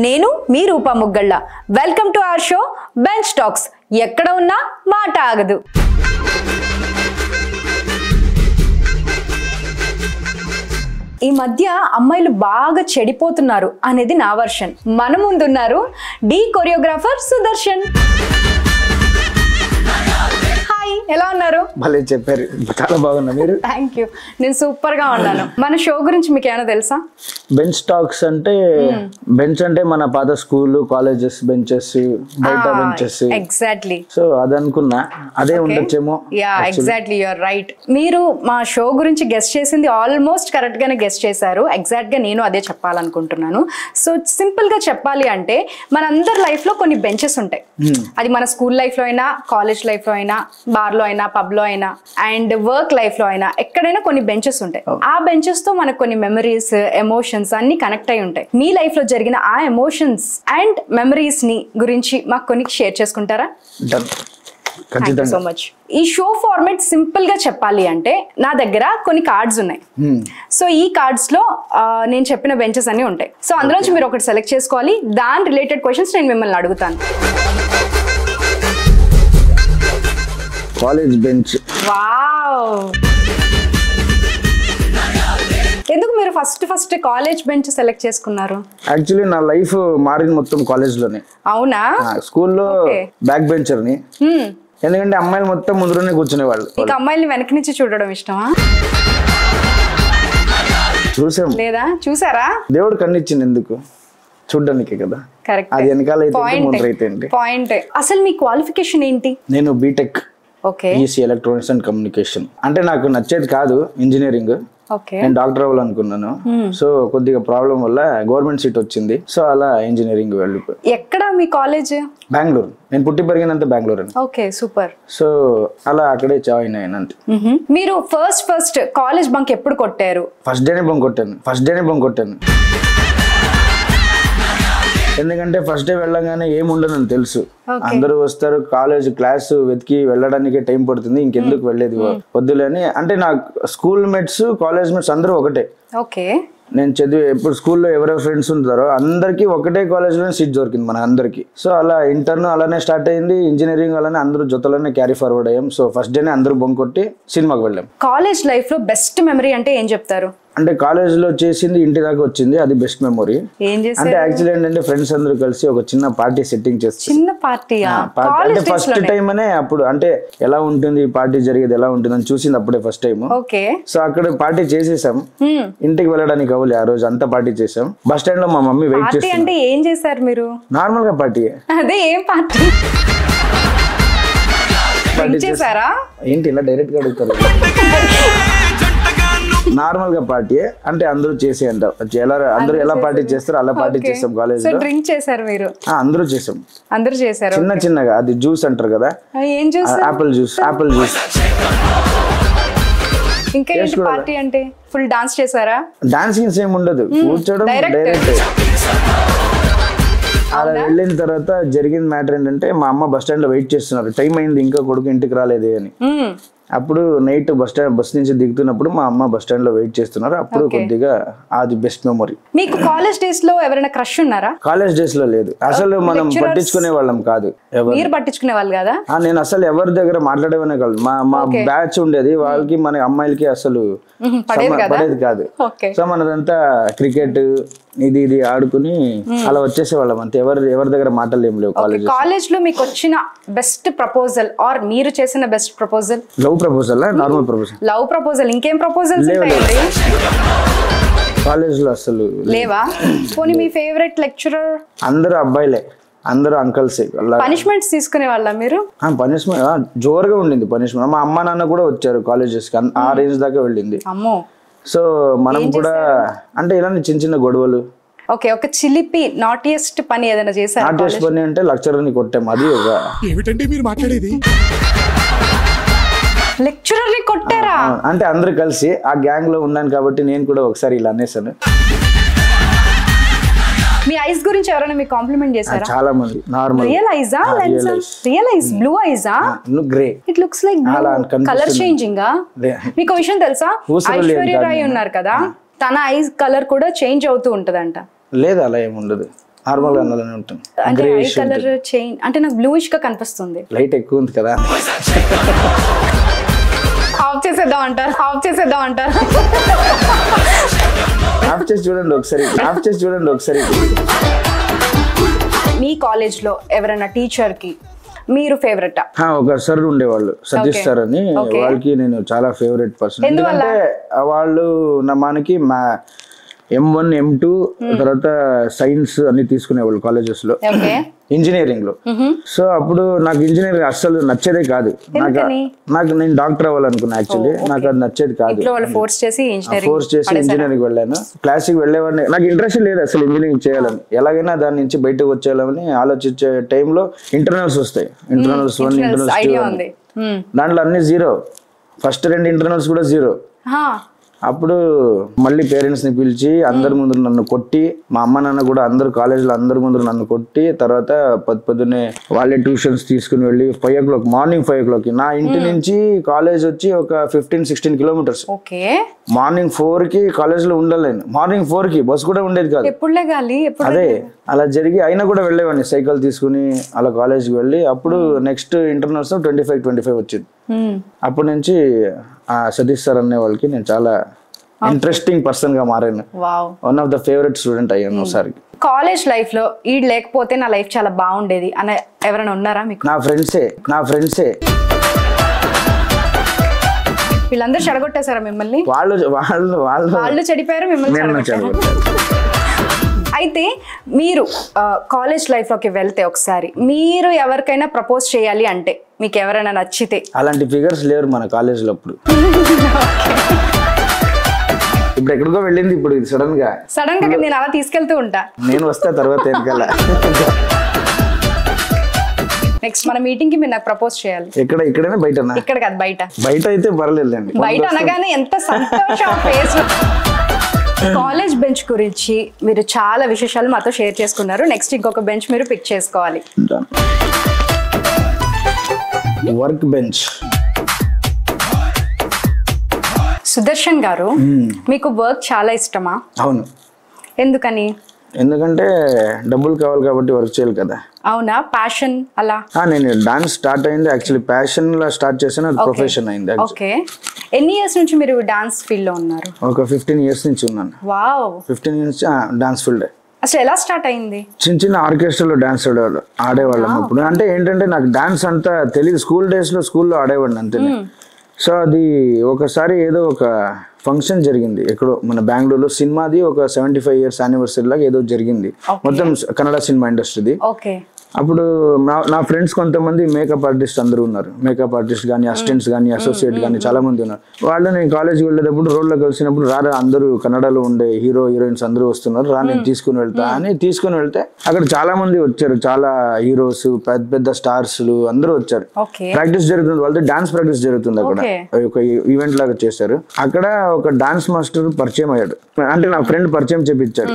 నేను మీ Roopa Muggalla. Welcome to our show bench talks. ఎక్కడ ఉన్నా మాట ఆగదు. ఈ మధ్య అమ్మాయిలు బాగా చెడిపోతున్నారు అనేది నా వర్షన్. మన ముందున్నారు డి కొరియోగ్రాఫర్ సుదర్శన్. హాయ్, ఎలా ఉన్నారు? భలే చెప్పారు, చాలా బాగున్నా. మీరు? థ్యాంక్ యూ, నేను సూపర్ గా ఉన్నాను. మన షో గురించి మీకు ఏమైనా తెలుసా? బెంచ్ టాక్స్ అంటే బెంచ్ అంటే మన పాత స్కూల్ కాలేజెస్ బెంచెస్, బయట బెంచెస్. ఎగ్జాక్ట్లీ. సో అదనుకున్నా అదే ఉండొచ్చేమో. Yeah, exactly, you are right. మీరు మా షో గురించి గెస్ట్ చేసింది ఆల్మోస్ట్ కరెక్ట్ గానే గెస్ట్ చేశారు. ఎగ్జాక్ట్ గా నేను అదే చెప్పాలనుకుంటున్నాను. సో సింపుల్ గా చెప్పాలి అంటే మనందరి లైఫ్ లో కొన్ని బెంచెస్ ఉంటాయి. అది మన స్కూల్ లైఫ్ లో అయినా, కాలేజ్ లైఫ్ లో అయినా, బార్ లో అయినా, పబ్ లో అయినా, అండ్ వర్క్ లైఫ్ లో అయినా, ఎక్కడైనా కొన్ని బెంచెస్ ఉంటాయి. ఆ బెంచెస్ తో మనకు కొన్ని మెమరీస్, ఎమోషన్స్ అన్ని కనెక్ట్ అయి ఉంటాయి. మీ లైఫ్ లో జరిగిన ఆ ఎమోషన్స్ అండ్ మెమరీస్ ని గురించి మాకు కొన్ని షేర్ చేసుకుంటారా? Thank you so much. ఈ షో ఫార్మాట్ సింపుల్ గా చెప్పాలి అంటే నా దగ్గర కొన్ని కార్డ్స్ ఉన్నాయి. సో ఈ కార్డ్స్ లో నేను చెప్పిన బెంచెస్ అన్ని ఉంటాయి. సో అందులోంచి మీరు ఒకటి సెలెక్ట్ చేసుకోవాలి. దాని రిలేటెడ్ క్వశ్చన్స్ నేను మిమ్మల్ని అడుగుతాను. College bench. వావ్, ఎందుకు మీరు ఫస్ట్ కాలేజ్ బెంచ్ సెలెక్ట్ చేసుకున్నారు? యాక్చువల్లీ నా లైఫ్ మారింది మొత్తం కాలేజ్ లోనే. అవునా? స్కూల్లో బ్యాక్ బెంచర్ ని, ఎందుకంటే అమ్మాయిలు మొత్తం ముందులోనే కూర్చునే వాళ్ళు. మీకు అమ్మాయిల్ని వెనక నుంచి చూడడం ఇష్టమా? చూసాం. లేదా చూసారా? దేవుడు కన్నిచ్చింది ఎందుకు? చూడ్డానికి కదా. కరెక్ట్. అది వెనకాల అయితే ముందర అయితే పాయింట్. అసలు మీ క్వాలిఫికేషన్ ఏంటి? నేను BTech, EC electronics and communication. అంటే నాకు నచ్చేది కాదు ఇంజనీరింగ్. నేను డాక్టర్ అవ్వాలనుకున్నాను. సో కొద్దిగా ప్రాబ్లం వల్ల గవర్నమెంట్ సీట్ వచ్చింది. సో అలా ఇంజనీరింగ్ వెళ్ళిపోయి. ఎక్కడ మీ కాలేజ్? బెంగళూరు. నేను పుట్టి పెరిగినంత బెంగళూరు అని. Okay, super. సో అలా అక్కడే జాయిన్ అయినంత. మీరు ఫస్ట్ కాలేజ్ బంక్ ఎప్పుడు కొట్టారు? ఫస్ట్ డేనే బంక్ కొట్టాను. ఎందుకంటే ఫస్ట్ డే వెళ్ళగానే ఏముండదని తెలుసు. అందరూ వస్తారు, కాలేజ్ క్లాస్ వెతికి వెళ్ళడానికి టైం పడుతుంది, ఇంకెందుకు వెళ్ళేది వద్దులేని. అంటే నా స్కూల్ మేట్స్, కాలేజ్ మేట్స్ అందరూ ఒకటే. ఓకే. నేను చదివి ఎప్పుడు స్కూల్లో ఎవరెవరు ఫ్రెండ్స్ ఉంటారో అందరికి ఒకటే కాలేజ్లోనే సీట్ దొరికింది మన అందరికి. సో అలా ఇంటర్న్ అలానే స్టార్ట్ అయింది, ఇంజనీరింగ్ అలానే అందరూ జొత్తలోనే క్యారీ ఫార్వర్డ్ అయ్యాం. సో ఫస్ట్ డేనే అందరూ బంక్ కొట్టి సినిమాకి వెళ్ళాం. కాలేజ్ లైఫ్ లో బెస్ట్ మెమరీ అంటే ఏం చెప్తారు? అంటే కాలేజ్ లో చేసింది ఇంటి దాకా వచ్చింది, అది బెస్ట్ మెమరీ. అంటే యాక్చువల్లీ ఏంటంటే ఫ్రెండ్స్ అందరూ కలిసి ఒక చిన్న పార్టీ సెట్టింగ్ చేస్తాం. చిన్న పార్టీ అంటే ఫస్ట్ టైం అనే అప్పుడు అంటే ఎలా ఉంటుంది పార్టీ జరిగేది, ఎలా ఉంటుంది అని చూసింది అప్పుడే ఫస్ట్ టైం. సో అక్కడ పార్టీ చేసేసాం. ఇంటికి వెళ్ళడానికి అవ్వలే, ఆ రోజు అంతా పార్టీ చేసాం. బస్ స్టాండ్ లో మా మమ్మీ వెయిట్ చేస్తుంది. అంటే ఏం చేశారు మీరు? నార్మల్ గా పార్టీ. అదే ఏం పార్టీ చేశారా? ఏంటి ఇలా డైరెక్ట్ గా అడుగుతారు? నార్మల్ గా పార్టీ అంటే అందరూ చేసే అంటారు. అందరూ ఎలా పార్టీ చేస్తారో అలా పార్టీ చేస్తాం కాలేజ్ లో. డ్రింక్ చేశారు మీరు? అందరూ చేసాం. అందరూ చేశారు. చిన్నగా అది జ్యూస్ అంటారు కదా. ఏం జ్యూస్? Apple juice. ఇంకా ఏంటి పార్టీ అంటే? ఫుల్ డాన్స్ చేశారా? డాన్సింగ్ ఏం ఉండదు, కూర్చోడం డైరెక్ట్. అలా వెళ్ళిన తర్వాత జరిగిన మ్యాటర్ ఏంటంటే మా అమ్మ బస్ స్టాండ్ లో వెయిట్ చేస్తున్నారు, టైం అయింది ఇంకా కొడుకు ఇంటికి రాలేదే అని. అప్పుడు నైట్ బస్ నుంచి దిగుతున్నప్పుడు మా అమ్మ బస్ స్టాండ్ లో వెయిట్ చేస్తున్నారు. అప్పుడు కొద్దిగా అది బెస్ట్ మెమరీ. మీకు కాలేజ్ డేస్ లో ఎవరైనా క్రష్ ఉన్నారా? కాలేజ్ డేస్ లో లేదు, అసలు మనం పట్టించుకునే వాళ్ళం కాదు. మీరు పట్టించుకునే వాళ్ళు కదా? నేను అసలు ఎవరి దగ్గర మాట్లాడేవనే కాదు. మా బ్యాచ్ ఉండేది, వాళ్ళకి మన అమ్మాయిలకి అసలు పడేది కాదు. సో మనదంతా క్రికెట్ ఇది ఆడుకుని అలా వచ్చేసేవాళ్ళం అంతే. ఎవరి దగ్గర మాటలు ఏం లేవు. కాలేజ్ లో మీకు వచ్చిన బెస్ట్ ప్రపోజల్ ఆర్ మీరు చేసిన best proposal? Love proposal, normal proposal? Love proposal. ఇంకేం ప్రపోజల్స్ ఉంటాయండి కాలేజ్ లో? అసలు లేవా? పోనీ మీ ఫేవరెట్ లెక్చరర్? అందరూ అబ్బాయిలే, అందరూ అంకల్స్. పనిష్మెంట్స్ తీసుకునే వాళ్ళ మీరు? పనిష్మెంట్ జోరుగా ఉండింది. పనిష్మెంట్ మా అమ్మ నాన్న కూడా వచ్చారు కాలేజెస్ కి, ఆ రేంజ్ దాకా వెళ్ళింది. అమ్మో. సో మనం కూడా అంటే ఇలాంటి చిన్న గొడవలు. ఓకే, ఒక చిలిపి నాటియస్ట్ పని ఏదైనా చేశారా? నాటియస్ట్ పని అంటే లెక్చరర్ ని కొట్టాం. అది ఏమిటండి మీరు మాట్లాడేది? లెక్చరర్ ని కొట్టారా? అంటే అందరూ కలిసి ఆ గ్యాంగ్ లో ఉన్నాను కాబట్టి నేను కూడా ఒకసారి ఇలా అనేసాను. మీ ఐస్ గురించి ఎవరైనా మీకు కాంప్లిమెంట్ చేశారా? చాలా మంది. నార్మల్ రియల్ ఐసా? రియల్ ఐస్ బ్లూ ఐసా? Grey. It looks like colour changing. మీకు విషయం తెలుసా? ఐశ్వర్య రాయ్ ఉన్నారు కదా, తన ఐస్ కలర్ కూడా చేంజ్ అవుతూ ఉంటదంట. లేదు, అలా ఏముండదు. నార్మల్ గా అలానే ఉంటుంది. అంటే ఐ కలర్ చైన్ అంటే నాకు బ్లూయిష్ గా కనిపిస్తుంది. లైట్ ఎక్కువ ఉంది కదా. ఆఫ్ చేసేద్దాం అంటారు. ఆఫ్ చేసి చూడండి ఒకసారి. మీ కాలేజ్ లో ఎవరైనా టీచర్ కి మీరు ఫేవరెట్? ఒక సార్ ఉండేవాళ్ళు, సతీష్ సార్ అని. వాళ్ళకి నేను చాలా ఫేవరెట్ పర్సన్. ఎందుకంటే వాళ్ళు మనకి M1 M2 తర్వాత సైన్స్ అన్ని తీసుకునేవాళ్ళు కాలేజెస్ లో, ఇంజనీరింగ్ లో. సో అప్పుడు నాకు ఇంజనీరింగ్ అస్సలు నచ్చేదే కాదు. నేను డాక్టర్ అవ్వాలనుకున్నా. యాక్చువల్లీ నాకు అది నచ్చేది కాదు. ఫోర్స్ చేసి ఇంజనీరింగ్ వెళ్ళాను. క్లాసిక్ వెళ్ళేవాడిని. నాకు ఇంట్రెస్ట్ లేదు అసలు ఇంజనీరింగ్ చేయాలని. ఎలాగైనా దాని నుంచి బయటకు వచ్చేయాలని ఆలోచించే టైంలో ఇంటర్నల్స్ వస్తాయి. Internals 1, internals 2. దాంట్లో అన్ని 0. ఫస్ట్ 2 ఇంటర్నల్స్ కూడా 0. అప్పుడు మళ్ళీ పేరెంట్స్ ని పిలిచి అందరి ముందు నన్ను కొట్టి, మా అమ్మ నాన్న కూడా అందరు కాలేజీలో అందరి ముందు నన్ను కొట్టి, తర్వాత పొద్దున్నే వాళ్ళే ట్యూషన్స్ తీసుకుని వెళ్ళి 5 o'clock, మార్నింగ్ 5 o'clock నా ఇంటి నుంచి కాలేజ్ వచ్చి ఒక 15-16 కిలోమీటర్స్. మార్నింగ్ 4కి కాలేజ్ లో ఉండాలి. మార్నింగ్ 4కి బస్ కూడా ఉండేది కాదు. అదే అలా జరిగి అయినా కూడా వెళ్ళేవాడిని సైకిల్ తీసుకుని అలా కాలేజ్కి వెళ్ళి. అప్పుడు నెక్స్ట్ ఇంటర్నల్స్ 25 వచ్చింది. అప్పటి నుంచి సతీష్ సార్ అనే వాళ్ళకి నేను చాలా ఇంట్రెస్టింగ్ పర్సన్ గా మారాను. One of the favourite student అయ్యాను ఒకసారి. కాలేజ్ లైఫ్ లో ఈ లేకపోతే నా లైఫ్ చాలా బాగుండేది అని ఎవరైనా ఉన్నారా మీకు? నా ఫ్రెండ్సే వీళ్ళందరూ చెడగొట్టేశారా మిమ్మల్ని? వాళ్ళు చెడిపోయారు, మిమ్మల్ని చెడగొట్టారు. అయితే మీరు కాలేజ్ లైఫ్ లోకి వెళ్తే ఒకసారి మీరు ఎవరికైనా ప్రపోజ్ చేయాలి అంటే మీకు ఎవరైనా నచ్చితే? అలాంటి ఫిగర్స్ లేరు మన కాలేజ్ లో. అప్పుడు ఇప్పుడు ఎక్కడికో వెళ్ళింది. ఇప్పుడు సడన్ గా నేను అలా తీసుకెళ్తూ ఉంటా. నేను వస్తా తర్వాత వెనకాల. నెక్స్ట్ మన మీటింగ్ కి మీరు నాకు ప్రపోజ్ చేయాలి. ఇక్కడైనా బయట? ఇక్కడ కాదు, బయట అయితే పర్లేదండి. బయట అనగానే ఎంత సంతోషం ఫేస్. కాలేజ్ బెంచ్ గురించి మీరు చాలా విశేషాలు మాతో షేర్ చేసుకున్నారు. నెక్స్ట్ ఇంకొక బెంచ్ మీరు పిక్ చేసుకోవాలి. Work bench. సుదర్శన్ గారు, మీకు వర్క్ చాలా ఇష్టమా? అవును. ఎందుకని? ఎందుకంటే డబ్బులు కావాలి కాబట్టి వర్క్ చేయాలి కదా. అవునా? ప్యాషన్ అలా? నేను డాన్స్ స్టార్ట్ అయింది యాక్చువల్లీ ప్యాషన్ లా స్టార్ట్ చేసాను, అది ప్రొఫెషన్ అయింది. ఓకే. ఎన్ని ఇయర్స్ నుంచి మీరు డాన్స్ ఫీల్డ్ లో ఉన్నారు? ఒక 15 years నుంచి ఉన్నాను. వావ్. 15 years dance field. అసలు ఎలా స్టార్ట్ అయింది? చిన్న ఆర్కెస్ట్రాలో డాన్స్ ఆడేవాళ్ళం. అప్పుడు అంటే ఏంటంటే నాకు డాన్స్ అంతా తెలియదు. స్కూల్ డేస్ లో స్కూల్లో ఆడేవాడిని అంతే. సో అది ఒకసారి ఏదో ఒక ఫంక్షన్ జరిగింది ఎక్కడో మన బెంగళూరులో. సినిమాది ఒక 75 years anniversary లాగా ఏదో జరిగింది, మొత్తం కన్నడ సినిమా ఇండస్ట్రీది. అప్పుడు నా ఫ్రెండ్స్ కొంతమంది మేకప్ ఆర్టిస్ట్ అందరూ ఉన్నారు. మేకప్ ఆర్టిస్ట్ కానీ, అసిస్టెంట్స్ కానీ, అసోసియేట్ కానీ చాలా మంది ఉన్నారు. వాళ్ళు నేను కాలేజ్కి వెళ్ళేటప్పుడు రోడ్లో కలిసినప్పుడు రారా అందరూ కన్నడలో ఉండే హీరో హీరోయిన్స్ అందరూ వస్తున్నారు, రా నేను తీసుకుని వెళ్తా అని తీసుకుని వెళ్తే అక్కడ చాలా మంది వచ్చారు. చాలా హీరోస్, పెద్ద పెద్ద స్టార్స్ అందరూ వచ్చారు. ప్రాక్టీస్ జరుగుతుంది, వాళ్ళతో డాన్స్ ప్రాక్టీస్ జరుగుతుంది. అక్కడ ఒక ఈవెంట్ లాగా చేశారు. అక్కడ ఒక డాన్స్ మాస్టర్ పరిచయం అయ్యాడు. అంటే నా ఫ్రెండ్ పరిచయం చేపించాడు.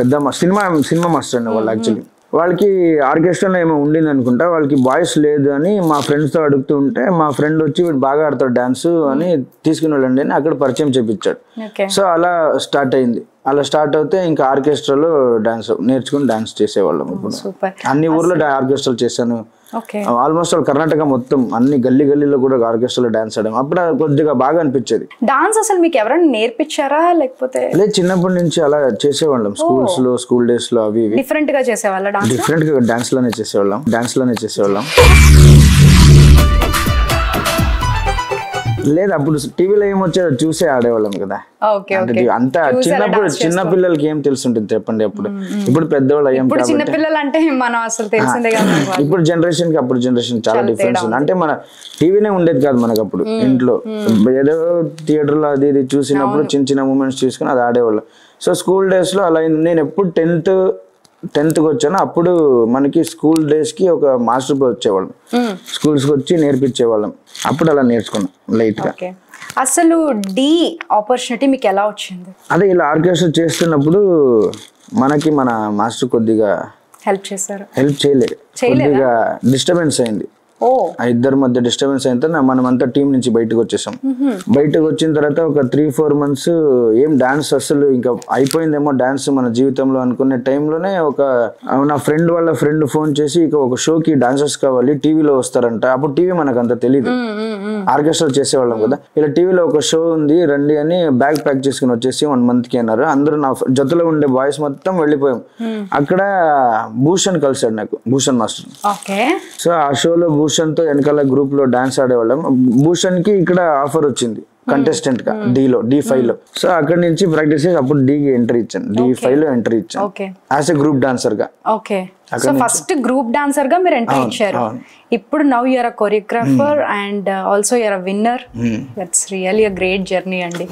పెద్ద సినిమా మాస్టర్ అండి వాళ్ళు. యాక్చువల్లీ వాళ్ళకి ఆర్కెస్ట్రాలో ఏమో ఉండింది అనుకుంటా, వాళ్ళకి వాయిస్ లేదు అని మా ఫ్రెండ్స్తో అడుగుతూ ఉంటే మా ఫ్రెండ్ వచ్చి వీడు బాగా ఆడతాడు డాన్స్ అని తీసుకుని వెళ్ళండి అని అక్కడ పరిచయం చేపించాడు. సో అలా స్టార్ట్ అయింది. అలా స్టార్ట్ అవుతే ఇంకా ఆర్కెస్ట్రాలో డాన్స్ నేర్చుకుని డాన్స్ చేసేవాళ్ళం. ఇప్పుడు అన్ని ఊర్లో ఆర్కెస్ట్రాలు చేశాను. ఆల్మోస్ట్ కర్ణాటక మొత్తం అన్ని గల్లీలో కూడా ఆర్కెస్ట్రాలో డాన్స్ ఆడాం. అప్పుడు కొద్దిగా బాగా అనిపించేది. డాన్స్ అసలు మీకు ఎవరైనా నేర్పించారా లేకపోతే? లేదు, చిన్నప్పటి నుంచి అలా చేసేవాళ్ళం. స్కూల్స్ లో, స్కూల్ డేస్ లో అవి డిఫరెంట్ గా చేసేవాళ్ళం. డిఫరెంట్ గా డాన్స్ లోనే చేసేవాళ్ళం. లేదు, అప్పుడు టీవీలో ఏమొచ్చారో చూసే ఆడేవాళ్ళం కదా. అంతా చిన్న పిల్లలకి ఏం తెలుసుంటుంది చెప్పండి. ఇప్పుడు పెద్దవాళ్ళు అయ్యాం కాబట్టి. ఇప్పుడు జనరేషన్ కి అప్పుడు జనరేషన్ చాలా డిఫరెన్స్ ఉంది. అంటే మన టీవీనే ఉండేది కాదు మనకు అప్పుడు. ఇంట్లో ఏదో థియేటర్ లో అది ఇది చూసినప్పుడు చిన్న మూమెంట్స్ చూసుకుని అది ఆడేవాళ్ళం. సో స్కూల్ డేస్ లో అలా నేను ఎప్పుడు 10th వచ్చాను. అప్పుడు మనకి స్కూల్ డేస్ కి ఒక మాస్టర్ వచ్చేవాళ్ళం, స్కూల్స్ కి వచ్చి నేర్పించేవాళ్ళం. అప్పుడు అలా నేర్చుకున్నాం లైట్ గా. అసలు డి ఆపర్చునిటీ మీకు ఎలా వచ్చింది? అదే ఇలా ఆర్కెస్ట్రా చేస్తున్నప్పుడు మనకి మన మాస్టర్ కొద్దిగా హెల్ప్ చేశారు. హెల్ప్ చేయలేదు, కొద్దిగా డిస్టర్బెన్స్ అయింది. ఆ ఇద్దరి మధ్య డిస్టర్బెన్స్ అయిన తర్వాత మనం అంతా టీం నుంచి బయటకు వచ్చేసాం. బయటకు వచ్చిన తర్వాత ఒక 3-4 months ఏం డాన్స్ అసలు ఇంకా అయిపోయిందేమో డాన్స్ మన జీవితంలో అనుకునే టైంలోనే ఒక నా ఫ్రెండ్ వాళ్ళ ఫ్రెండ్ ఫోన్ చేసి ఇక ఒక షోకి డాన్సర్స్ కావాలి, టీవీలో వస్తారంట. అప్పుడు టీవీ మనకు అంత తెలియదు, ఆర్కెస్ట్రా చేసేవాళ్ళం కదా. ఇలా టీవీలో ఒక షో ఉంది రండి అని బ్యాగ్ ప్యాక్ చేసుకుని వచ్చేసి 1 month కి అన్నారు. అందరూ నా జతలో ఉండే బాయ్స్ మొత్తం వెళ్ళిపోయాం. అక్కడ భూషణ్ కలిసాడు నాకు, భూషణ్ మాస్టర్. సో ఆ షోలో భూషణ్ తో వెనకాల గ్రూప్ లో డాన్స్ ఆడేవాళ్ళం. భూషణ్ కి ఇక్కడ ఆఫర్ వచ్చింది కంటెస్టెంట్ గా D5 లో. సో అక్కడ నుంచి ప్రాక్టీస్ చేసి అప్పుడు D కి ఎంట్రీ ఇచ్చాను, D5 లో ఎంట్రీ ఇచ్చాను యాజ్ ఎ గ్రూప్ డాన్సర్ గా. సో ఫస్ట్ గ్రూప్ డాన్సర్ గా మీరు ఎంట్రీ ఇచ్చారు. ఇప్పుడు now you are a choreographer and also you are a winner. That's really a great journey అండి.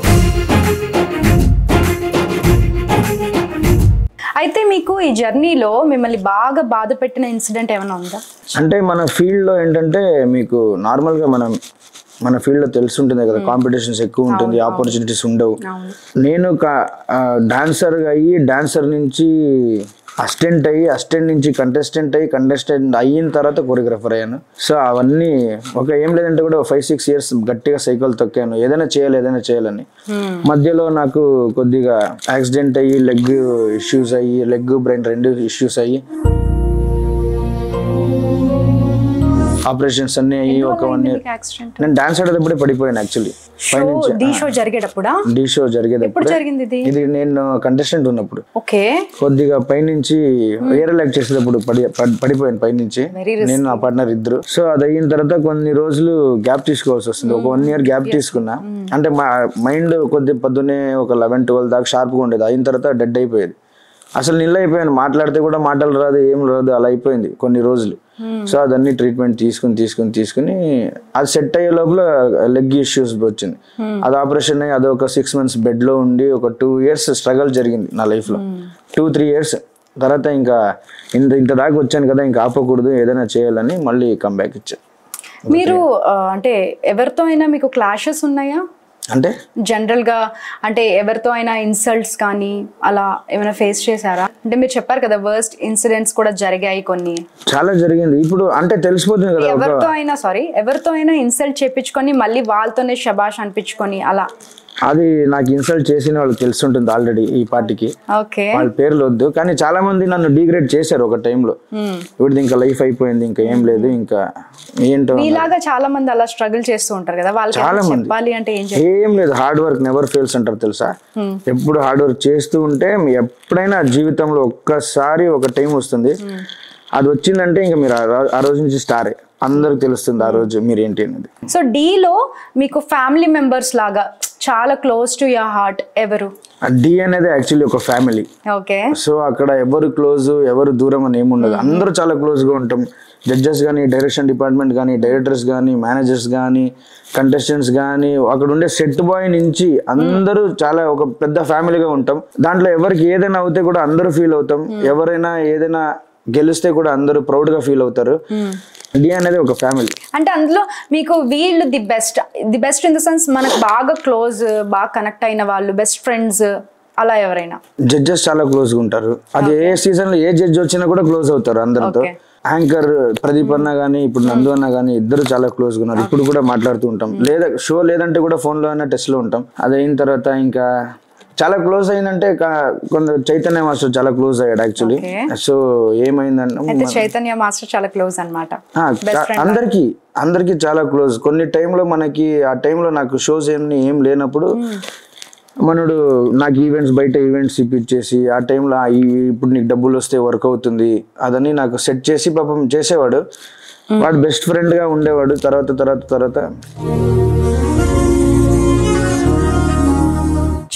అయితే మీకు ఈ జర్నీలో మిమ్మల్ని బాగా బాధ పెట్టిన ఇన్సిడెంట్ ఏమైనా ఉందా? అంటే మన ఫీల్డ్ లో ఏంటంటే మీకు నార్మల్ గా మన ఫీల్డ్ లో తెలుసుంటుంది కదా, కాంపిటీషన్స్ ఎక్కువ ఉంటుంది, ఆపర్చునిటీస్ ఉండవు. నేను డాన్సర్ అయ్యి డాన్సర్ నుంచి అసిస్టెంట్ అయ్యి అసిస్టెంట్ నుంచి కంటెస్టెంట్ అయిన తర్వాత కొరియోగ్రాఫర్ అయ్యాను. సో అవన్నీ ఏం లేదంటే కూడా 5-6 years గట్టిగా సైకిల్ తొక్కాను, ఏదైనా చేయాలని. మధ్యలో నాకు కొద్దిగా యాక్సిడెంట్ అయ్యి లెగ్ ఇష్యూస్ అయ్యి, లెగ్ బ్రెయిన్ 2 ఇష్యూస్ అయ్యి ఆపరేషన్స్ అన్ని అయ్యి ఒక 1 year. నేను డాన్స్ ఆడేటప్పుడే పడిపోయాను యాక్చువల్లీ. డి షో జరిగేటప్పుడు ఇది నేను కంటెస్టెంట్ ఉన్నప్పుడు కొద్దిగా పైనుంచి ఎయిర్ యాక్ట్ చేసేటప్పుడు పడిపోయాను పైనుంచి, నేను నా పార్ట్నర్ ఇద్దరు. సో అది అయిన తర్వాత కొన్ని రోజులు గ్యాప్ తీసుకోవాల్సి వస్తుంది. ఒక 1 year గ్యాప్ తీసుకున్నా. అంటే మా మైండ్ పొద్దున్నే ఒక 11-12 దాకా షార్ప్గా ఉండేది. అయిన తర్వాత డెడ్ అయిపోయేది, అసలు నిల్ అయిపోయాను. మాట్లాడితే కూడా మాటలు రాదు, ఏం రాదు, అలా అయిపోయింది కొన్ని రోజులు. సో అదన్నీ ట్రీట్మెంట్ తీసుకుని అది సెట్ అయ్యే లోపల లెగ్ ఇష్యూస్ వచ్చింది. అది ఆపరేషన్ అయ్యి అదొక 6 months బెడ్ లో ఉండి ఒక 2 years స్ట్రగల్ జరిగింది నా లైఫ్ లో. 2-3 years తర్వాత ఇంకా ఇంత దాకా వచ్చాను కదా, ఇంకా ఆపకూడదు, ఏదైనా చేయాలని మళ్ళీ కంబ్యాక్ ఇచ్చాను. మీరు అంటే ఎవరితో అయినా మీకు క్లాషెస్ ఉన్నాయా? అంటే జనరల్ గా అంటే ఎవరితో అయినా ఇన్సల్ట్స్ కానీ అలా ఏమైనా ఫేస్ చేశారా? అంటే మీరు చెప్పారు కదా వర్స్ట్ ఇన్సిడెంట్స్ కూడా జరిగాయి, కొన్ని చాలా జరిగింది. ఇప్పుడు అంటే తెలిసిపోతుంది కదా, ఎవరితో అయినా ఇన్సల్ట్ చేపించుకొని మళ్ళీ వాళ్ళతోనే శబాష్ అనిపించుకొని అలా. అది నాకు ఇన్సల్ట్ చేసిన వాళ్ళు తెలుసుంటుంది ఆల్రెడీ ఈ పార్టీకి, వాళ్ళ పేర్లు వద్దు. కానీ చాలా మంది నన్ను డిగ్రేడ్ చేశారు ఒక టైంలో. ఇప్పుడు ఇంకా లైఫ్ అయిపోయింది, ఇంకా ఏం లేదు, ఇంకా ఏంటో. మీలాగా చాలా మంది అలా స్ట్రగుల్ చేస్తూ ఉంటారు కదా, వాళ్ళకి చాలా మంది చెప్పాలి అంటే ఏం లేదు, హార్డ్ వర్క్ నెవర్ ఫెయిల్స్ అంటారు తెలుసా. ఎప్పుడు హార్డ్ వర్క్ చేస్తూ ఉంటే ఎప్పుడైనా జీవితంలో ఒక్కసారి ఒక టైం వస్తుంది, అది వచ్చిందంటే ఇంకా మీరు ఆ రోజు నుంచి స్టారే, అందరికి తెలుస్తుంది ఆ రోజు మీరు ఏంటి అనేది. సో డీలో మీకు ఫ్యామిలీ మెంబర్స్ లాగా చాలా క్లోజ్ టు యువర్ హార్ట్ ఎవరు? డి అనేది యాక్చువల్లీ ఒక ఫ్యామిలీ. సో అక్కడ ఎవరు క్లోజ్ ఎవరు దూరం అని ఏముండదు, అందరూ చాలా క్లోజ్ గా ఉంటాం. జడ్జెస్ కానీ, డైరెక్షన్ డిపార్ట్మెంట్ కానీ, డైరెక్టర్స్ కానీ, మేనేజర్స్ కానీ, కంటెస్టెంట్స్ కానీ, అక్కడ ఉండే సెట్ బాయ్ నుంచి అందరూ చాలా ఒక పెద్ద ఫ్యామిలీగా ఉంటాం. దాంట్లో ఎవరికి ఏదైనా అవుతే కూడా అందరూ ఫీల్ అవుతాం, ఎవరైనా ఏదైనా గెలిస్తే కూడా అందరూ ప్రౌడ్ గా ఫీల్ అవుతారు. డి అనేది ఒక ఫ్యామిలీ. అంటే అందులో మీకు వీళ్ళు the best in the sense మనకు బాగా క్లోజ్, బాగా కనెక్ట్ అయిన వాళ్ళు, బెస్ట్ ఫ్రెండ్స్ అలా ఎవరైనా? జడ్జెస్ చాలా క్లోజ్ గా ఉంటారు. అది ఏ సీజన్ లో ఏ జడ్జ్ వచ్చినా కూడా క్లోజ్ అవుతారు అందరితో. యాంకర్ ప్రదీప్ అన్న గానీ, ఇప్పుడు నందు అన్న గానీ, ఇద్దరు చాలా క్లోజ్ గా ఉన్నారు. ఇప్పుడు కూడా మాట్లాడుతూ ఉంటాం, లేదా షో లేదంటే కూడా ఫోన్ లో అయినా టెస్ట్ లో ఉంటాం. అది అయిన తర్వాత ఇంకా చాలా క్లోజ్ అయిందంటే కొందరు చైతన్య మాస్టర్ చాలా క్లోజ్ అయ్యాడు యాక్చువల్లీ. సో ఏమైందంటే చైతన్య మాస్టర్ చాలా క్లోజ్ అన్నమాట, అందరికి చాలా క్లోజ్. కొన్ని టైంలో మనకి ఆ టైంలో నాకు షోస్ ఏం లేనప్పుడు మనడు నాకు బయట ఈవెంట్స్ ఇప్పించేసి ఆ టైంలో ఇప్పుడు నీకు డబ్బులు వస్తే వర్క్ అవుతుంది అదని నాకు సెట్ చేసి పాపం చేసేవాడు. వాడు బెస్ట్ ఫ్రెండ్ గా ఉండేవాడు. తర్వాత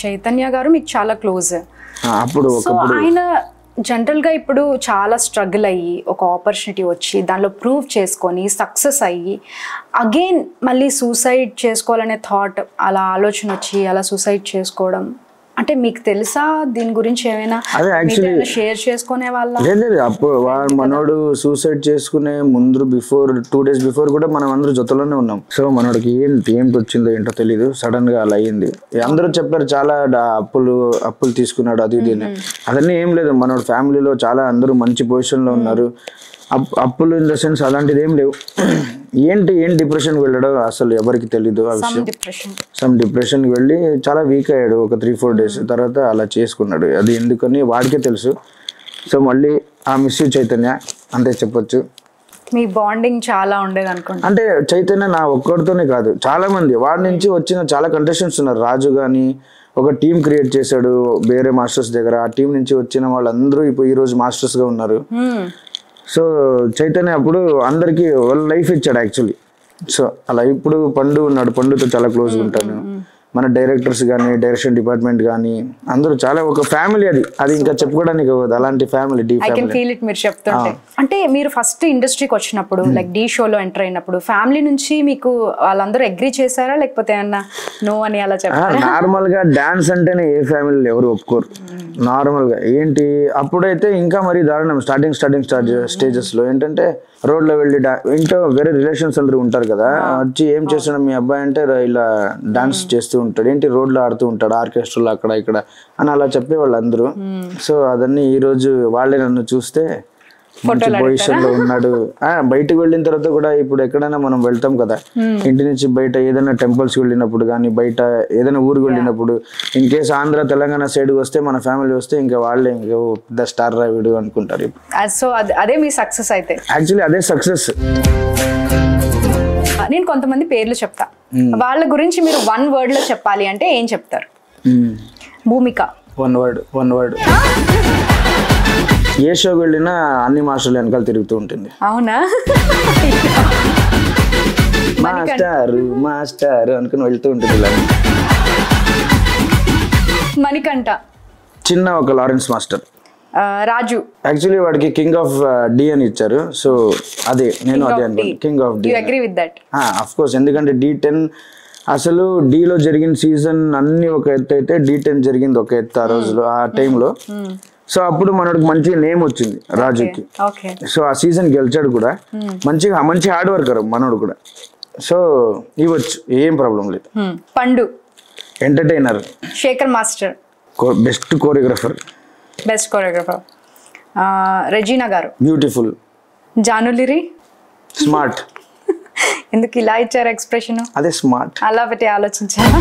చైతన్య గారు మీకు చాలా క్లోజ్. అప్పుడు ఆయన జనరల్ గా ఇప్పుడు చాలా స్ట్రగుల్ అయ్యి ఒక ఆపర్చునిటీ వచ్చి దానిలో ప్రూవ్ చేసుకొని సక్సెస్ అయ్యి అగైన్ మళ్ళీ సూసైడ్ చేసుకోవాలనే థాట్, అలా ఆలోచన వచ్చి అలా సూసైడ్ చేసుకోవడం, అంటే మీకు తెలుసా దీని గురించి ఏమైనా షేర్ చేసుకునే వాళ్ళ? లేదు, అప్పుడు మనోడు సూసైడ్ చేసుకునే ముందు 2 days బిఫోర్ కూడా మనం అందరూ జొత్తలోనే ఉన్నాం. సో మనోడికి ఏంటి వచ్చిందో ఏంటో తెలీదు, సడన్ గా అలా అయ్యింది. అందరూ చెప్పారు చాలా అప్పులు తీసుకున్నాడు అది ఇది. అదన్నీ ఏం లేదు, మనోడు ఫ్యామిలీలో చాలా అందరూ మంచి పొజిషన్ లో ఉన్నారు. అప్పులు ఇన్ ద సెన్స్ అలాంటిది ఏం లేవు. ఏం డిప్రెషన్కి వెళ్ళాడో అసలు ఎవరికి తెలీదు ఆ విషయం. సమ్ డిప్రెషన్కి వెళ్ళి చాలా వీక్ అయ్యాడు ఒక 3-4 days. తర్వాత అలా చేసుకున్నాడు. అది ఎందుకని వాడికే తెలుసు. సో మళ్ళీ ఆ మిస్ యూ చైతన్య అంతే చెప్పొచ్చు. మీ బాండింగ్ చాలా ఉండేది అనుకుంటా. అంటే చైతన్య నా ఒక్కడితోనే కాదు, చాలా మంది వాడి నుంచి వచ్చిన చాలా కంటెస్టెంట్స్ ఉన్నారు. రాజు కానీ ఒక టీం క్రియేట్ చేశాడు వేరే మాస్టర్స్ దగ్గర. ఆ టీం నుంచి వచ్చిన వాళ్ళందరూ ఇప్పుడు ఈ రోజు మాస్టర్స్ గా ఉన్నారు. సో చైతన్య అప్పుడు అందరికి లైఫ్ ఇచ్చాడు యాక్చువల్లీ. సో అలా ఇప్పుడు పండు ఉన్నాడు. పండుతో చాలా క్లోజ్గా ఉంటాను. మన డైరెక్టర్స్ కానీ డైరెక్షన్ డిపార్ట్మెంట్ కానీ అందరూ చాలా ఒక ఫ్యామిలీ. అది ఇంకా చెప్పుకోవడానికి అవ్వదు, అలాంటి ఫ్యామిలీ. డీ ఫ్యామిలీ మీరు చెప్తుంటే. అంటే మీరు ఫస్ట్ ఇండస్ట్రీకి వచ్చినప్పుడు లైక్ డీ షోలో ఎంటర్ అయినప్పుడు ఫ్యామిలీ నుంచి మీకు వాళ్ళందరూ అగ్రీ చేశారా లేకపోతే ఏమన్నా నో అని అలా చెప్పారా? నార్మల్ గా డాన్స్ అంటేనే ఏ ఫ్యామిలీలో ఎవరు ఒప్పుకోరు. నార్మల్ గా ఏంటి అప్పుడైతే ఇంకా మరీ దారుణం. స్టార్టింగ్ స్టేజెస్ లో ఏంటంటే రోడ్లో వెళ్ళి ఇంట్లో వేరే రిలేషన్స్ అందరూ ఉంటారు కదా, వచ్చి ఏం చేస్తున్నాడు మీ అబ్బాయి అంటే ఇలా డాన్స్ చేస్తూ ఉంటాడు, ఏంటి రోడ్లో ఆడుతూ ఉంటాడు ఆర్కెస్ట్రాలో అక్కడ ఇక్కడ అని అలా చెప్పేవాళ్ళు అందరూ. సో అదన్నీ ఈ రోజు వాళ్ళే నన్ను చూస్తే మంచి పొజిషన్ లో ఉన్నాడు. బయటకు వెళ్ళిన తర్వాత కూడా ఇప్పుడు ఎక్కడైనా మనం వెళ్తాం కదా, ఇంటి నుంచి బయట ఏదైనా టెంపుల్స్ వెళ్ళినప్పుడు కానీ బయట ఏదైనా ఊరికి వెళ్ళినప్పుడు in case Andhra Telangana side వస్తే మన ఫ్యామిలీ వస్తే ఇంకా వాళ్ళే ఇంకా పెద్ద స్టార్ రావిడు అనుకుంటారు. సో అదే మీ సక్సెస్ అయితే? యాక్చువల్లీ అదే సక్సెస్. నేను కొంతమంది పేర్లు చెప్తా, వాళ్ళ గురించి మీరు 1 word లో చెప్పాలి అంటే ఏం చెప్తారు? భూమిక. 1 word. ఏ షోకి వెళ్ళినా అన్ని మాస్టర్లు వెనకాల తిరుగుతూ ఉంటుంది. అవునా? మాస్టర్ అనుకుని వెళ్తూ ఉంటుంది. మణికంఠ. చిన్న ఒక లారెన్స్ మాస్టర్. రాజు. యాక్చువల్లీ వాడికి కింగ్ ఆఫ్ డి అని ఇచ్చారు. సో అదే నేను అదే అనుకుంటున్నాను, king of D. You agree with that? Of course. ఎందుకంటే D10 అసలు డీలో జరిగిన సీజన్ అన్ని ఒక ఎత్తు అయితే D10 జరిగింది ఒక ఎత్తు ఆ రోజులో ఆ టైంలో. సో అప్పుడు మనకి మంచి నేమ్ వచ్చింది రాజుకి. సో ఆ సీజన్ గెలిచాడు కూడా. మంచి హార్డ్ వర్కర్ మనోడు కూడా. సో ఇవ్వచ్చు, ఏం ప్రాబ్లం లేదు. Pandu. Entertainer. Shekhar master. Best choreographer. Regina garu. Beautiful. Janulyri. Smart. ఎందుకు ఇలా ఇచ్చారు ఎక్స్ప్రెషన్? అదే స్మార్ట్. అలా పెట్టి ఆలోచించాను.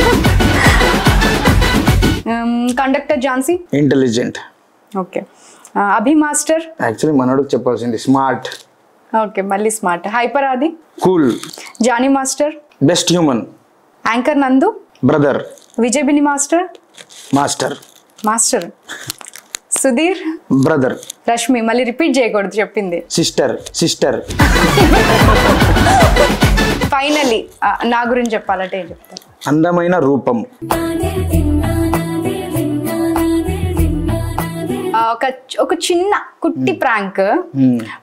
Conductor Jhansi. Intelligent. Okay. Abhi master. Actually మనోడికి చెప్పాల్సింది స్మార్ట్. ఓకే, మళ్ళీ smart. Hyper Aadi. Cool. Jani master. Best human. Anchor Nandu. Brother. Vijay Binni master. Master. Sudheer. Brother. Rashmi. మళ్ళీ రిపీట్ చేయకూడదు చెప్పింది. సిస్టర్. ఫైనలీ నా గురించి చెప్పాలంటే ఏం చెప్తారు? అందమైన రూపం. ఒక చిన్న కుట్టి ప్రాంక్.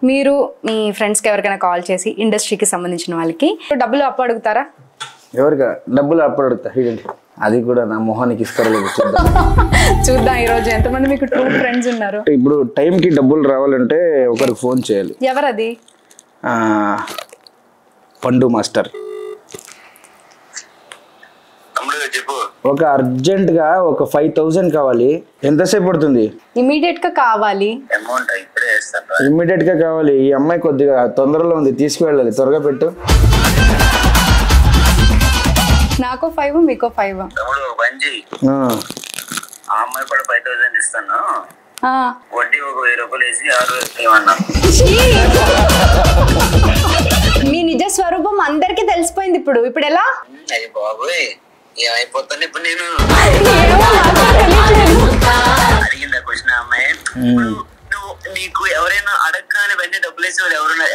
మీరు మీ ఫ్రెండ్స్ కి ఎవరికైనా కాల్ చేసి ఇండస్ట్రీకి సంబంధించిన వాళ్ళకి డబ్బులు అప్పు అడుగుతారా? ఎవరికా డబ్బులు అప్పు అడుగుతా? అది కూడా నా మొహానికి ఇస్తారో చూద్దాం ఈ రోజు ఎంతమంది మీకు ట్రూ ఫ్రెండ్స్ ఉన్నారు. ఇప్పుడు టైం కి డబ్బులు రావాలంటే ఒకరికి ఫోన్ చేయాలి. ఎవరది? పండు మాస్టర్. ఒక అర్జెంట్ గా ఒక 5,000 కావాలి. ఎంతసేపు పడుతుంది? ఇమీడియట్ గా కావాలి. ఇమీడియట్ గా కావాలి. ఈ అమ్మాయి కొద్దిగా తొందరలో ఉంది, తీసుకువెళ్ళాలి. త్వరగా పెట్టు. నాకు 5, మీకు 5. అమ్మాయి కూడా 5,000 ఇస్తాను. వడ్డీ ఒక 1000 రూపాయలు వేసి 6,000 మీ నిజ స్వరూపం అందరికి తెలిసిపోయింది. ఇప్పుడు ఎలా? అయ్యి బాబోయ్, ఏమైపోతాను ఇప్పుడు నేను. అడిగిందా క్వశ్చన్ అమ్మాయి? నువ్వు నీకు ఎవరైనా అడగగానే వెంటనే డబ్బులు వేసేవాళ్ళు ఎవరైనా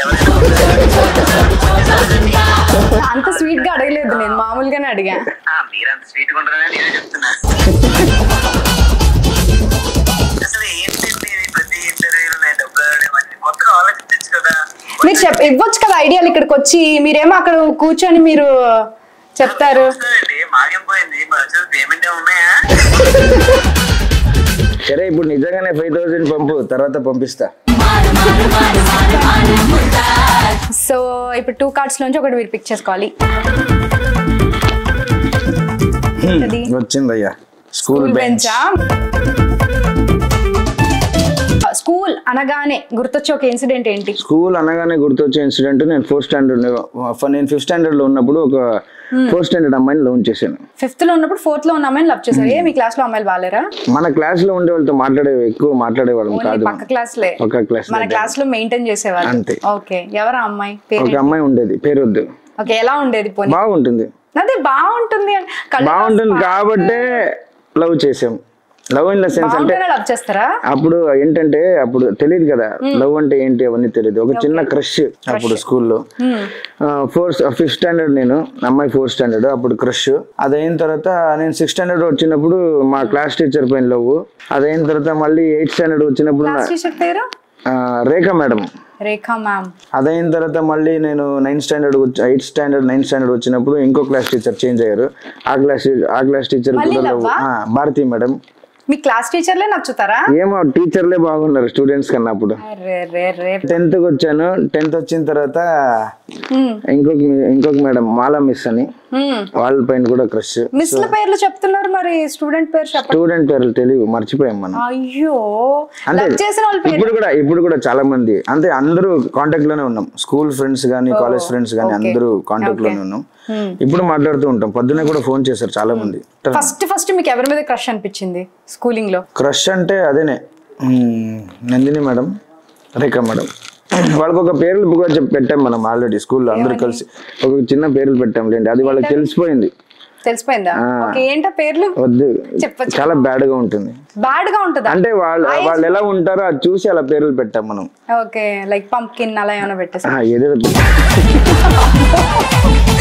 అంత స్వీట్ గా అడగలేదు, నేను మామూలుగానే అడిగా. మీరంత స్వీట్ గా ఉంటారని నేనే చెప్తున్నా. అసలు ఏంటండి ప్రతి ఇంటర్వ్యూలో నేను డబ్బులు అడగడం కొత్తగా ఆలోచించచ్చు కదా. మీరు ఇవ్వచ్చు కదా ఐడియాలు. ఇక్కడికి వచ్చి మీరేమో అక్కడ కూర్చొని మీరు చెప్తారు. మాగేం పోయింది, పేమెంట్ ఉన్నాయా? సరే ఇప్పుడు నిజంగానే 5,000 పంపు, తర్వాత పంపిస్తా. సో ఇప్పుడు 2 కార్డ్స్ నుంచి ఒకటి మీరు పిక్ చేసుకోవాలి. వచ్చిందయ్యా స్కూల్ బెంచ్. స్కూల్ అనగానే గుర్తొచ్చే ఒక ఇన్సిడెంట్ ఏంటి? స్కూల్ అనగానే గుర్తొచ్చే ఇన్సిడెంట్, నేను 4th స్టాండర్డ్, నేను 5th స్టాండర్డ్ లో ఉన్నప్పుడు ఒక 4th స్టాండర్డ్ అమ్మాయిని లవ్ చేశాను. 5th లో ఉన్నప్పుడు 4th లో ఉన్న అమ్మాయిని లవ్ చేశారు. ఏ మీ క్లాస్ లో అమ్మాయిలు బాలేరా? మన క్లాస్ లో ఉండే వాళ్ళతో ఎక్కువ మాట్లాడేవాళ్ళం కాదు. పక్క క్లాస్లే, ఒక క్లాస్ మన క్లాస్ లో మెయింటైన్ చేసేవాళ్ళు అంతే. ఓకే, ఎవరా అమ్మాయి పేరు? ఒక అమ్మాయి ఉండేది, పేరు వద్దు. ఓకే, ఎలా ఉండేది? పోనీ బాగుంటుంది, అదే బాగుంటుంది బాగుంటుంది కాబట్టే లవ్ చేసాం. లవ్ ఇన్ ద సెన్స్ అంటే లవ్ చేస్తారా? అప్పుడు ఏంటంటే అప్పుడు తెలియదు కదా లవ్ అంటే ఏంటి అవన్నీ తెలియదు. ఒక చిన్న క్రష్ అప్పుడు స్కూల్లో. 5th స్టాండర్డ్, నేను అమ్మాయి 4th స్టాండర్డ్, అప్పుడు క్రష్. అదైన తర్వాత నేను 6th స్టాండర్డ్ వచ్చినప్పుడు మా క్లాస్ టీచర్ పైన లవ్. అదైన తర్వాత మళ్ళీ 8th స్టాండర్డ్ వచ్చినప్పుడు రేఖ మేడం. రేఖా మ్యామ్. అదైన తర్వాత మళ్ళీ నేను 9th స్టాండర్డ్ 9th స్టాండర్డ్ వచ్చినప్పుడు ఇంకో క్లాస్ టీచర్ చేంజ్ అయ్యారు. ఆ క్లాస్ టీచర్ కూడా భారతి మేడం. మీ క్లాస్ టీచర్లే నచ్చుతారా? ఏమో టీచర్లే బాగున్నారు స్టూడెంట్స్ కన్నా. అప్పుడు 10th వచ్చాను. 10th వచ్చిన తర్వాత ఇంకొక మేడం మాలా మిస్ అని, వాళ్ళ పైన కూడా క్రష్. మిస్ ల పేర్లు చెప్తున్నారు, మరి స్టూడెంట్ పేర్లు తెలియదు, మర్చిపోయాం మనం. అయ్యో, అంటే ఇప్పుడు కూడా చాలా మంది అంటే అందరూ కాంటాక్ట్ లోనే ఉన్నాం. స్కూల్ ఫ్రెండ్స్ గానీ, కాలేజ్ ఫ్రెండ్స్ గానీ అందరూ కాంటాక్ట్ లోనే ఉన్నాం. ఇప్పుడు మాట్లాడుతూ ఉంటాం. పొద్దునే కూడా ఫోన్ చేశారు చాలా మంది. ఫస్ట్ మీకు ఎవరి మీద క్రష్ అనిపించింది స్కూలింగ్ లో? క్రష్ అంటే అదేనే నందిని మేడం, రేఖ మేడం. వాళ్ళకి ఒక పేర్లు బుక్ పెట్టాం మనం ఆల్రెడీ స్కూల్లో అందరూ కలిసి ఒక చిన్న పేర్లు పెట్టాం లేండి. అది వాళ్ళకి తెలిసిపోయిందా? ఏంటో పేర్లు వద్దు, చాలా బ్యాడ్ గా ఉంటుంది. అంటే వాళ్ళు ఎలా ఉంటారో అది చూసి అలా పేర్లు పెట్టాం మనం. ఓకే, లైక్ పంప్కిన్ అలా ఏమైనా పెట్టేసా? ఏదో.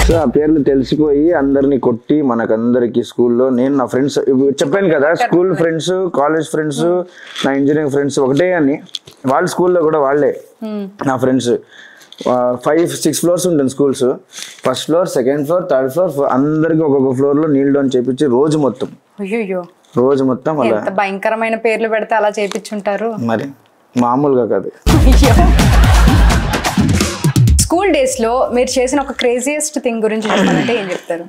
సో ఆ పేర్లు తెలిసిపోయి అందరినీ కొట్టి మనకందరికి స్కూల్లో, నేను నా ఫ్రెండ్స్ చెప్పాను కదా, స్కూల్ ఫ్రెండ్స్, కాలేజ్ ఫ్రెండ్స్, నా ఇంజనీరింగ్ ఫ్రెండ్స్ ఒకటే అని. వాళ్ళ స్కూల్లో కూడా వాళ్ళే నా ఫ్రెండ్స్. 5-6 ఫ్లోర్స్ ఉంటుంది schools. 1st floor, 2nd floor, 3rd floor, అందరికి ఒక్కొక్క ఫ్లోర్ లో నీల్ డౌన్ చేపించి రోజు మొత్తం అలా భయంకరమైన పేర్లు పెడితే అలా చేపించుంటారు. మరి మామూలుగా కాదు. స్కూల్ డేస్ లో మీరు చేసిన ఒక క్రేజియస్ట్ థింగ్ గురించి చెప్పాలంటే ఏం చెప్తారు?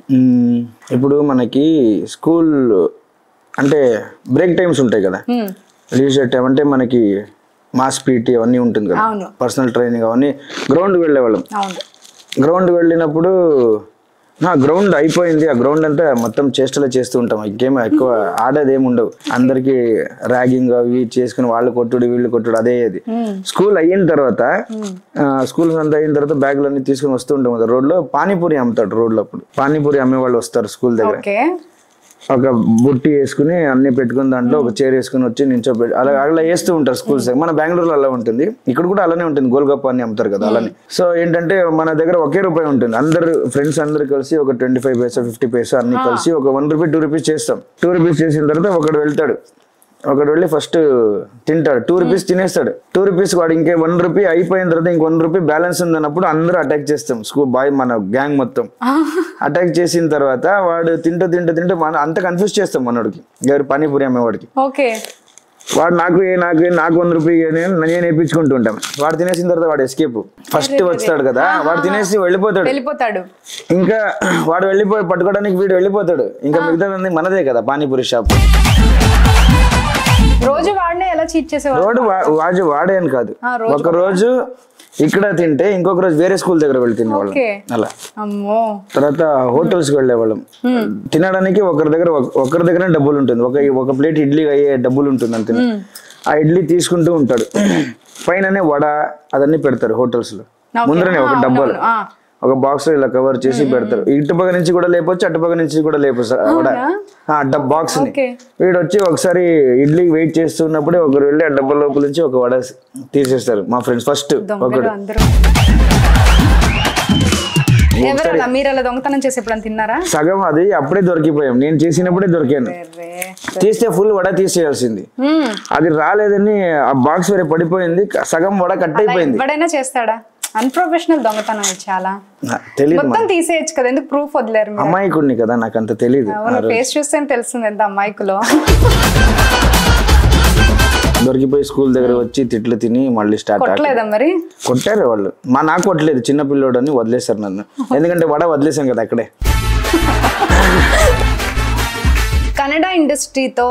ఇప్పుడు మనకి స్కూల్ అంటే బ్రేక్ టైమ్స్ ఉంటాయి కదా, లీజర్ టైం అంటే మనకి మాస్ పీటీ అవన్నీ ఉంటుంది కదా, పర్సనల్ ట్రైనింగ్ అవన్నీ. గ్రౌండ్కి వెళ్ళేవాళ్ళం. గ్రౌండ్కి వెళ్ళినప్పుడు గ్రౌండ్ అయిపోయింది, ఆ గ్రౌండ్ అంతా మొత్తం చేష్టలు చేస్తూ ఉంటాం. ఇంకేమో ఎక్కువ ఆడేది ఏమి ఉండవు. అందరికి ర్యాగింగ్ అవి చేసుకుని వాళ్ళు కొట్టుడు వీళ్ళు కొట్టుడు అదే. స్కూల్ అయిన తర్వాత స్కూల్ అంతా అయిన తర్వాత బ్యాగులు అన్ని తీసుకుని వస్తూ ఉంటాం కదా రోడ్ లో. పానీపూరి అమ్ముతాడు రోడ్ లో. అప్పుడు పానీపూరి అమ్మే వాళ్ళు వస్తారు స్కూల్ దగ్గర. ఒక బుట్టి వేసుకుని అన్ని పెట్టుకుని దాంట్లో ఒక చైర్ వేసుకుని వచ్చి నించోబెట్టి అలా వేస్తూ ఉంటారు స్కూల్స్. మన బెంగళూరులో అలా ఉంటుంది, ఇక్కడ కూడా అలానే ఉంటుంది. గోల్గప్ప అని అమ్ముతారు కదా అలానే. సో ఏంటంటే మన దగ్గర ఒకే రూపాయి ఉంటుంది. అందరు ఫ్రెండ్స్ అందరు కలిసి ఒక 25 పైసా 50 పైసా అన్ని కలిసి ఒక 1 రూపీ 2 రూపీస్ చేస్తాం. 2 రూపీస్ చేసిన తర్వాత ఒకడు వెళ్ళి ఫస్ట్ తింటాడు. 2 రూపీస్ తినేస్తాడు. 2 రూపీస్ వాడు ఇంకే 1 రూపీ అయిపోయిన తర్వాత ఇంక 1 రూపీ బ్యాలెన్స్ ఉందన్నప్పుడు అందరూ అటాక్ చేస్తాం. స్కూల్ బాయ్ మన గ్యాంగ్ మొత్తం అటాక్ చేసిన తర్వాత వాడు తింటూ మన అంత కన్ఫ్యూజ్ చేస్తాం మనోడికి, ఎవరు పానీపూరి అమ్మేవాడికి. వాడు నాకు 1 రూపీ నేను వేయించుకుంటూ ఉంటాం. వాడు తినేసిన తర్వాత వాడు ఎస్కేప్. ఫస్ట్ వస్తాడు కదా, వాడు తినేసి వెళ్ళిపోతాడు. ఇంకా వాడు వెళ్ళిపోయి పట్టుకోవడానికి వీడు వెళ్ళిపోతాడు. ఇంకా మిగతా మనదే కదా పానీపూరి షాప్. రోజు వాడినే ఎలా చీట్ చేసేవాడు? వాడే అని కాదు, ఒక రోజు ఇక్కడ తింటే ఇంకొక రోజు వేరే స్కూల్ దగ్గర వెళ్ళి తినేవాళ్ళం. అలా తర్వాత హోటల్స్ కి వెళ్ళేవాళ్ళం తినడానికి. ఒకరి దగ్గర డబ్బులు ఉంటుంది. ఒక ప్లేట్ ఇడ్లీ అయ్యే డబ్బులు ఉంటుంది అంతే. ఆ ఇడ్లీ తీసుకుంటూ ఉంటాడు. పైననే వడ అదన్నీ పెడతారు హోటల్స్ లో. ముందరనే ఒక డబ్బాలు ఒక బాక్స్ లో ఇలా కవర్ చేసి పెడతారు. ఇటుపక్క నుంచి కూడా లేపొచ్చు, అటుపక్క నుంచి కూడా లేపొచ్చు వడ బాక్స్ ని. వీడు వచ్చి ఒకసారి ఇడ్లీ వెయిట్ చేస్తున్నప్పుడే ఒకరు వెళ్ళి ఆ డబ్బా లోపల నుంచి ఒక వడ తీసేస్తారు. మా ఫ్రెండ్స్ ఫస్ట్ ఒకడు. సగం అది అప్పుడే దొరికిపోయాం. నేను చేసినప్పుడే దొరికాను. తీస్తే ఫుల్ వడ తీసేయాల్సింది. అది రాలేదని ఆ బాక్స్ వేరే పడిపోయింది. సగం వడ కట్ అయిపోయింది. చేస్తాడా? అన్ప్రొఫెషనల్ దొంగతనం చాలా తెలియదు. మొత్తం తీసేయచ్చు కదా, ఎందుకు ప్రూఫ్ వదిలేరు? అమాయకుడిని కదా, నాకు అంత తెలియదు. ఫేస్ చూస్తే తెలుస్తుంది ఎంత అమాయకులో. దొరికిపోయి స్కూల్ దగ్గర వచ్చి తిట్లు తిని మళ్ళీ స్టార్ట్. మరి కొట్టారు వాళ్ళు. నాకు కొట్టలేదు, చిన్న పిల్లోడు అని వదిలేశారు నన్ను. ఎందుకంటే వడ వదిలేసాం కదా అక్కడే. కన్నడ ఇండస్ట్రీతో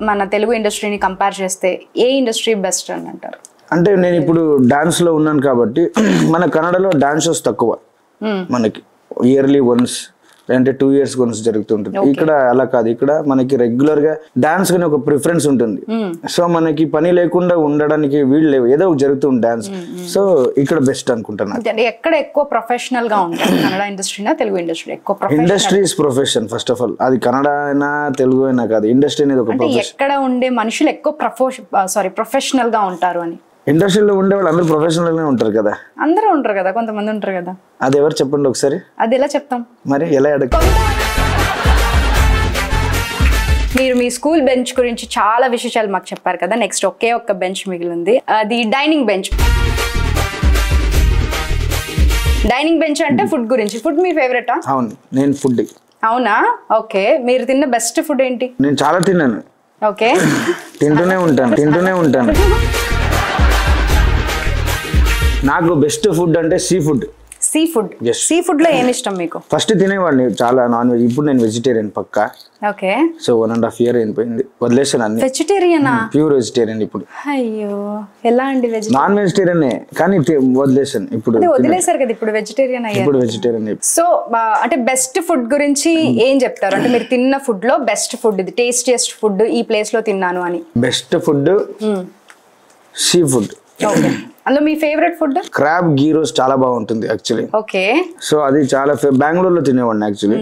మన తెలుగు ఇండస్ట్రీని కంపేర్ చేస్తే ఏ ఇండస్ట్రీ బెస్ట్ అని అంటారు? అంటే నేను ఇప్పుడు డాన్స్ లో ఉన్నాను కాబట్టి మన కన్నడలో డాన్స్ షోస్ తక్కువ మనకి, ఇయర్లీ వన్స్ అంటే 2 years వన్స్ జరుగుతుంటుంది. ఇక్కడ అలా కాదు, ఇక్కడ మనకి రెగ్యులర్ గా డాన్స్ కానీ ఒక ప్రిఫరెన్స్ ఉంటుంది. సో మనకి పని లేకుండా ఉండడానికి వీళ్ళు లేవు, ఏదో జరుగుతుంది డాన్స్. సో ఇక్కడ బెస్ట్ అనుకుంటున్నాను. ఎక్కడ ఎక్కువ ప్రొఫెషనల్ గా ఉంటుంది? కన్నడ ఇండస్ట్రీనా తెలుగు ఇండస్ట్రీ ఎక్కువ? Industry is profession first of all. అది కన్నడ అయినా తెలుగు అయినా కాదు, ఇండస్ట్రీ అనేది ఒక ప్రొఫెషన్. ఎక్కడ ఉండే మనుషులు ఎక్కువ ప్రొఫెషనల్ గా ఉంటారు అని? ఇండస్ట్రీలో ఉండే వాళ్ళు అందరూ ప్రొఫెషనల్ గా ఉంటారు కదా. అందరూ ఉంటారు కదా, కొంతమంది ఉంటారు కదా. అది ఎవరు చెప్పండి ఒకసారి. అది ఎలా చెప్తాం మరి, ఎలా అడగ? మీరు మీ స్కూల్ బెంచ్ గురించి చాలా విశేషాలు మాకు చెప్పారు కదా. నెక్స్ట్ ఒకే ఒక్క బెంచ్ మిగిలింది, అది డైనింగ్ బెంచ్. డైనింగ్ బెంచ్ అంటే ఫుడ్ గురించి. ఫుడ్ మీ ఫేవరెటా? అవును, నేను ఫుడ్. అవునా, ఓకే. మీరు తిన్న బెస్ట్ ఫుడ్ ఏంటి? నేను చాలా తిన్నాను. ఓకే, తింటూనే ఉంటాను. నాకు బెస్ట్ ఫుడ్ అంటే సీ ఫుడ్. సీ ఫుడ్ లో ఏమి ఇష్టం మీకు? ఫస్ట్ తినేవాడిని చాలా నాన్ వెజ్, ఇప్పుడు నేను వెజిటేరియన్ పక్కా. ఓకే. సో 1.5 year అయిపోయింది, వదిలేసాను అన్ని. వెజిటేరియనా? ప్యూర్ వెజిటేరియన్ ఇప్పుడు. అయ్యో, ఎలా అండి? నాన్ వెజిటేరియన్ కానీ వదిలేసాను ఇప్పుడు. వదిలేసారు కదా, ఇప్పుడు వెజిటేరియన్ అయ్యారు. ఇప్పుడు వెజిటేరియన్. సో అంటే బెస్ట్ ఫుడ్ గురించి ఏం చెప్తారు? అంటే మీరు తిన్న ఫుడ్ లో బెస్ట్ ఫుడ్, ఇది టేస్టియస్ట్ ఫుడ్ ఈ ప్లేస్ లో తిన్నాను అని. Best food sea food. Okay. అందులో మీ ఫేవరెట్ ఫుడ్? క్రాబ్ గీ రోస్ట్ చాలా బాగుంటుంది యాక్చువల్లీ. ఓకే. సో అది చాలా బెంగళూరులో తినేవాడిని యాక్చువల్లీ.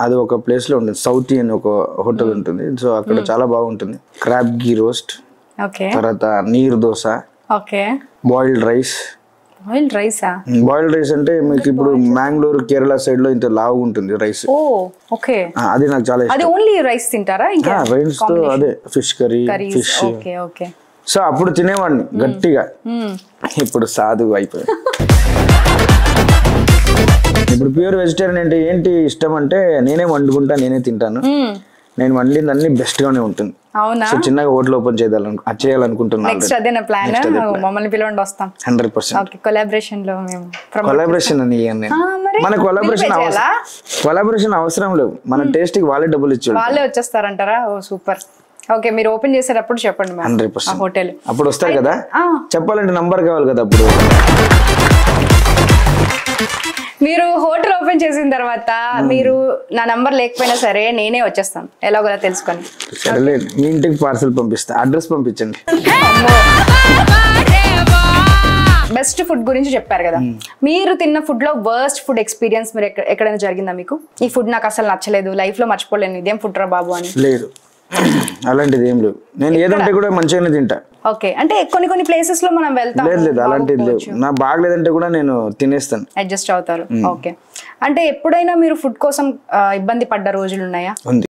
అది ఒక ప్లేస్ లో ఉంటుంది, సౌతీ అని ఒక హోటల్ ఉంటుంది. సో అక్కడ చాలా బాగుంటుంది క్రాబ్ గీ రోస్ట్. ఓకే. తర్వాత neer dosa. Okay. Boiled rice. Boiled రైసా? బాయిల్డ్ రైస్ అంటే మీకు ఇప్పుడు మ్యాంగ్లూర్ కేరళ సైడ్ లో ఇంత లావు ఉంటుంది రైస్. ఓ ఓకే. అది నాకు చాలా ఇష్టం. అది ఓన్లీ రైస్ తింటారా? ఇంకా రైస్ తో అదే fish curry, fish. Okay okay. So అప్పుడు తినేవాడిని గట్టిగా. ఇప్పుడు సాధు అయిపోయింది. ఇప్పుడు ప్యూర్ వెజిటేరియన్ అంటే ఏంటి ఇష్టం అంటే, నేనే వండుకుంటా, నేనే తింటాను. నేను వండింది అన్ని బెస్ట్ గానే ఉంటుంది. అవునా? సో చిన్నగా హోటల్ ఓపెన్ చేయాలనుకుంటున్నాను. నెక్స్ట్ అదేనా ప్లాన్? మమ్మల్ని పిలవండి, వస్తాం. 100%. ఓకే. కొలాబరేషన్ లో మేము కొలాబరేషన్ అని మన కొలాబరేషన్ అవసరం లేదు. మన టేస్ట్ కి వాళ్ళే డబ్బులు ఇచ్చారు, వాళ్ళే వచ్చేస్తారంటారా? ఓ సూపర్. ఓకే, మీరు ఓపెన్ చేసేటప్పుడు చెప్పండి. 100% హోటల్ అప్పుడు వస్తారు కదా, చెప్పాలంటే నంబర్ కావాలి కదా. అప్పుడు మీరు హోటల్ ఓపెన్ చేసిన తర్వాత మీరు నా నంబర్ లేకపోయినా సరే నేనే వచ్చేస్తాను, ఎలాగోలా తెలుసుకొని. సరేలే, మీ ఇంటికి పార్సల్ పంపిస్తా, అడ్రస్ పంపించండి. బెస్ట్ ఫుడ్ గురించి చెప్పారు కదా, మీరు తిన్న ఫుడ్ లో వర్స్ట్ ఫుడ్ ఎక్స్పీరియన్స్ మీరు ఎక్కడైనా జరిగిందా మీకు? ఈ ఫుడ్ నాకు అసలు నచ్చలేదు, లైఫ్ లో మర్చిపోలేను, ఇదేం ఫుడ్ రా బాబు అని? లేదు, అలాంటిది ఏం లేదు. నేను ఏదంటే కూడా మంచిగానే తింటా. ఓకే. అంటే కొన్ని ప్లేసెస్ లో మనం వెళ్తాం. లేదు, అలాంటిది లేదు. నా బాగలేదంటే కూడా నేను తినేస్తాను, అడ్జస్ట్ అవుతారు. ఓకే. అంటే ఎప్పుడైనా మీరు ఫుడ్ కోసం ఇబ్బంది పడ్డ రోజులు ఉన్నాయా? ఉంది.